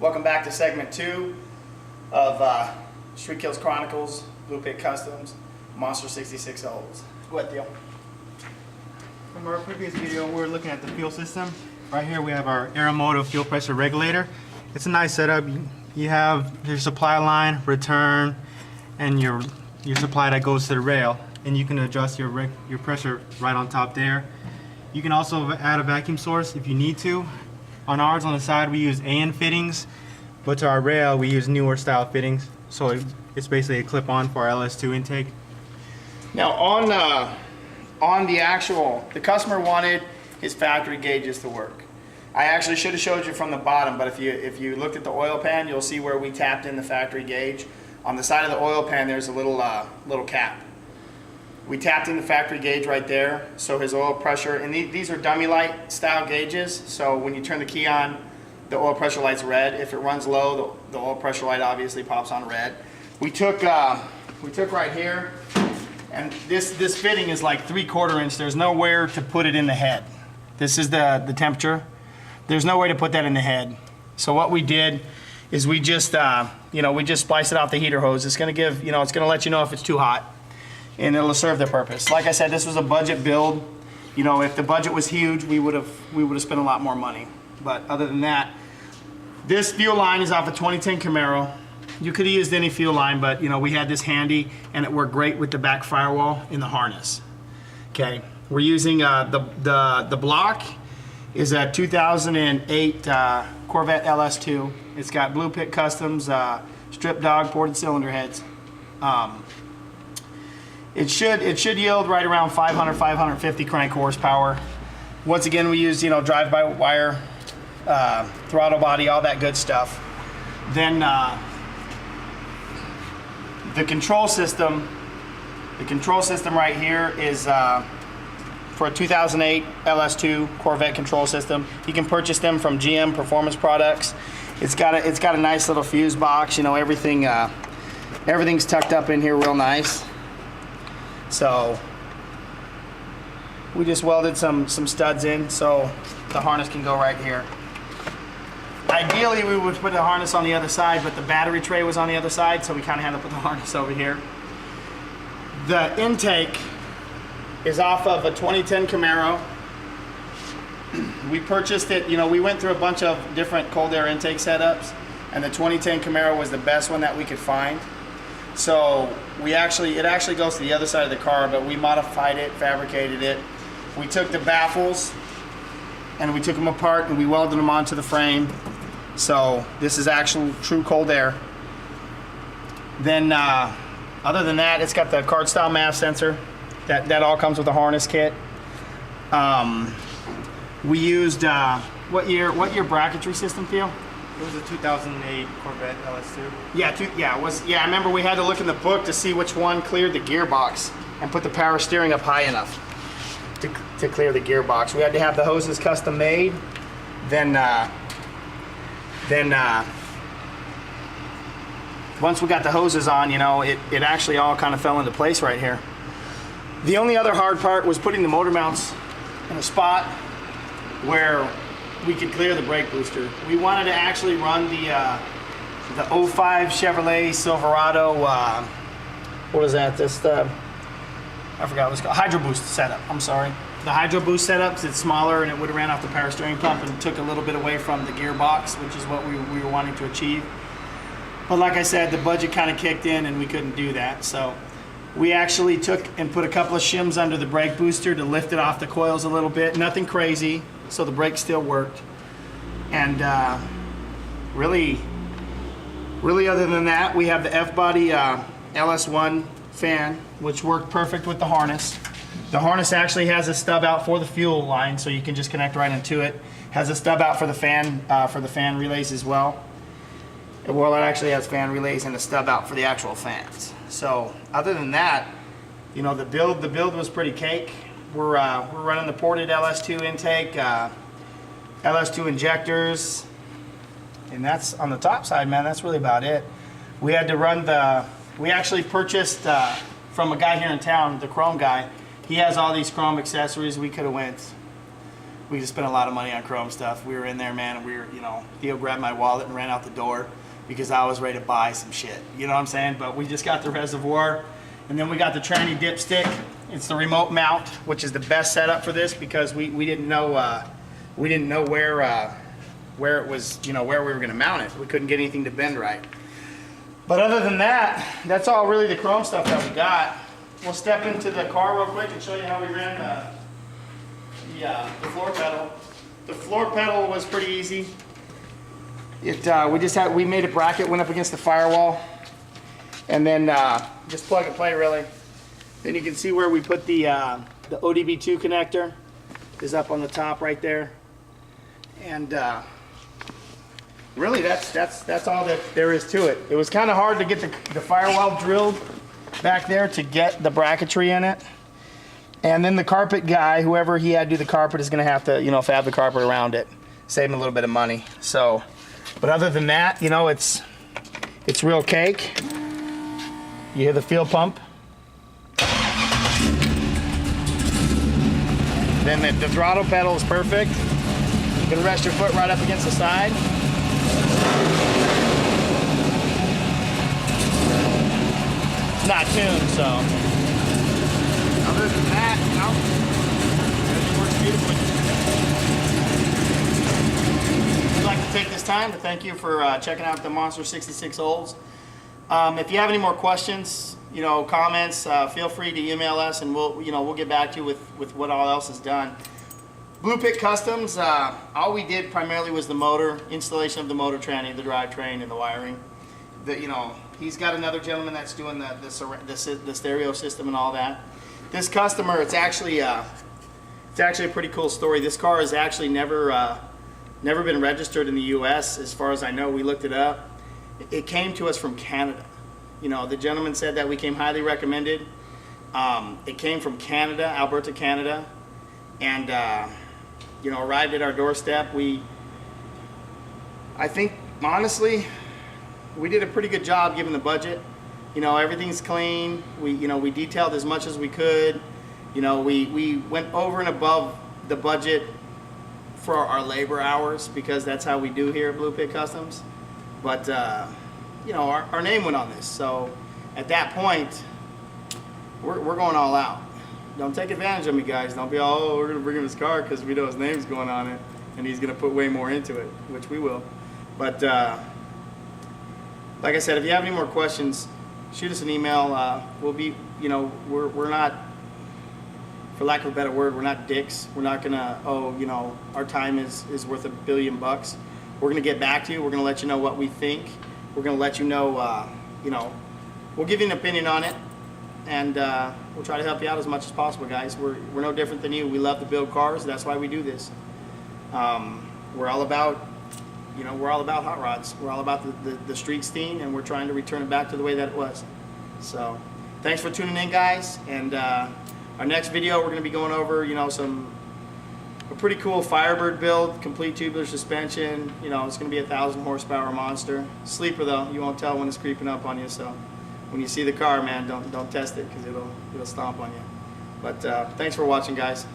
Welcome back to segment 2 of StreetKillz Chronicles, Blue Pit Customs, Monster 66 Olds. Go ahead, Theo. From our previous video, we were looking at the fuel system. Right here we have our Aeromotive fuel pressure regulator. It's a nice setup. You have your supply line, return, and your supply that goes to the rail, and you can adjust your pressure right on top there. You can also add a vacuum source if you need to. On ours, on the side, we use AN fittings, but to our rail, we use newer style fittings. So it's basically a clip-on for our LS2 intake. Now on the actual, the customer wanted his factory gauges to work. I actually should have showed you from the bottom, but if you looked at the oil pan, you'll see where we tapped in the factory gauge. On the side of the oil pan, there's a little cap. We tapped in the factory gauge right there, so his oil pressure, and these are dummy light style gauges, so when you turn the key on, the oil pressure light's red. If it runs low, the oil pressure light obviously pops on red. We took right here, and this fitting is like 3/4 inch. There's nowhere to put it in the head. This is the temperature. There's no way to put that in the head. So what we did is we just spliced it off the heater hose. It's gonna give, it's gonna let you know if it's too hot, and it'll serve the purpose. Like I said, this was a budget build. If the budget was huge, we would have spent a lot more money. But other than that, this fuel line is off a 2010 Camaro. You could have used any fuel line, but we had this handy, and it worked great with the back firewall in the harness. Okay, we're using the block is a 2008 Corvette LS2. It's got Blue Pit Customs strip dog ported cylinder heads. It should yield right around 550 crank horsepower. Once again, we use drive-by-wire, throttle body, all that good stuff. Then the control system right here is for a 2008 LS2 Corvette control system. You can purchase them from GM Performance Products. It's got a nice little fuse box. Everything's tucked up in here real nice. So we just welded some studs in so the harness can go right here. Ideally, we would put the harness on the other side, but the battery tray was on the other side, so we kind of had to put the harness over here. The intake is off of a 2010 Camaro. We purchased it, we went through a bunch of different cold air intake setups, and the 2010 Camaro was the best one that we could find. So it actually goes to the other side of the car, but we modified it, fabricated it. We took the baffles and we took them apart and we welded them onto the frame. So this is actual true cold air. Then other than that, it's got the card style MAV sensor. That all comes with the harness kit. We used what year bracketry system, Theo? It was a 2008 Corvette LS2. Yeah, I remember we had to look in the book to see which one cleared the gearbox and put the power steering up high enough to clear the gearbox. We had to have the hoses custom made. Then once we got the hoses on, it actually all kind of fell into place right here. The only other hard part was putting the motor mounts in a spot where we could clear the brake booster. We wanted to actually run the 05 Chevrolet Silverado, what is that? I forgot what it's called, Hydro Boost setup, I'm sorry. The Hydro Boost setups, it's smaller and it would have ran off the power steering pump and took a little bit away from the gearbox, which is what we were wanting to achieve. But like I said, the budget kind of kicked in and we couldn't do that. So we actually took and put a couple of shims under the brake booster to lift it off the coils a little bit. Nothing crazy, so the brakes still worked. And really other than that, we have the F-body LS1 fan, which worked perfect with the harness. The harness actually has a stub out for the fuel line, so you can just connect right into it. Has a stub out for the fan relays as well. Well, it actually has fan relays and a stub out for the actual fans. So other than that, the build was pretty cake. We're running the ported LS2 intake, LS2 injectors, and that's on the top side, man. That's really about it. We had to run we actually purchased from a guy here in town, the chrome guy. He has all these chrome accessories. We could have went we just spent a lot of money on chrome stuff. We were in there, man, and we were, you know, Theo grabbed my wallet and ran out the door because I was ready to buy some shit. You know what I'm saying? But we just got the reservoir, and then we got the tranny dipstick. It's the remote mount, which is the best setup for this because we didn't know where it was, you know, where we were going to mount it. We couldn't get anything to bend right. But other than that, that's all really the chrome stuff that we got. We'll step into the car real quick and show you how we ran the floor pedal. The floor pedal was pretty easy. We made a bracket, went up against the firewall, and then just plug and play really. Then you can see where we put the ODB2 connector is up on the top right there, and really that's all that there is to it. It was kind of hard to get the firewall drilled back there to get the bracketry in it. And then the carpet guy, whoever he had do the carpet, is going to have to, you know, fab the carpet around it, save him a little bit of money. So, but other than that, you know, it's real cake. You hear the fuel pump. Then the throttle pedal is perfect. You can rest your foot right up against the side. It's not tuned, so. Other than that, you know, everything works beautifully. I'd like to take this time to thank you for checking out the Monster 66 Olds. If you have any more questions, you know, comments, feel free to email us, and we'll get back to you with what all else is done. Blue Pit Customs, all we did primarily was the motor, installation of the motor tranny, the drivetrain, and the wiring. You know, he's got another gentleman that's doing the stereo system and all that. This customer, it's actually a pretty cool story. This car has actually never been registered in the U.S. as far as I know. We looked it up. It came to us from Canada. You know, the gentleman said that we came highly recommended. It came from Canada, Alberta, Canada, and you know, arrived at our doorstep. I think honestly, we did a pretty good job given the budget. You know, everything's clean. We detailed as much as we could. You know, we went over and above the budget for our labor hours because that's how we do here at Blue Pit Customs. But you know, our name went on this. So at that point, we're going all out. Don't take advantage of me, guys. Don't be all, oh, we're gonna bring him his car because we know his name's going on it, and he's gonna put way more into it, which we will. But like I said, if you have any more questions, shoot us an email. We'll be, you know, we're not, for lack of a better word, we're not dicks. We're not gonna, oh, you know, our time is worth $1 billion. We're gonna get back to you. We're gonna let you know what we think. We're gonna let you know, you know, we'll give you an opinion on it, and we'll try to help you out as much as possible, guys. We're no different than you. We love to build cars. That's why we do this. We're all about, you know, we're all about hot rods. We're all about the street scene, and we're trying to return it back to the way that it was. So, thanks for tuning in, guys. And our next video, we're going to be going over, you know, a pretty cool Firebird build, complete tubular suspension. You know, it's going to be a 1,000 horsepower monster. Sleeper though, you won't tell when it's creeping up on you. So, when you see the car, man, don't test it because it'll stomp on you. But thanks for watching, guys.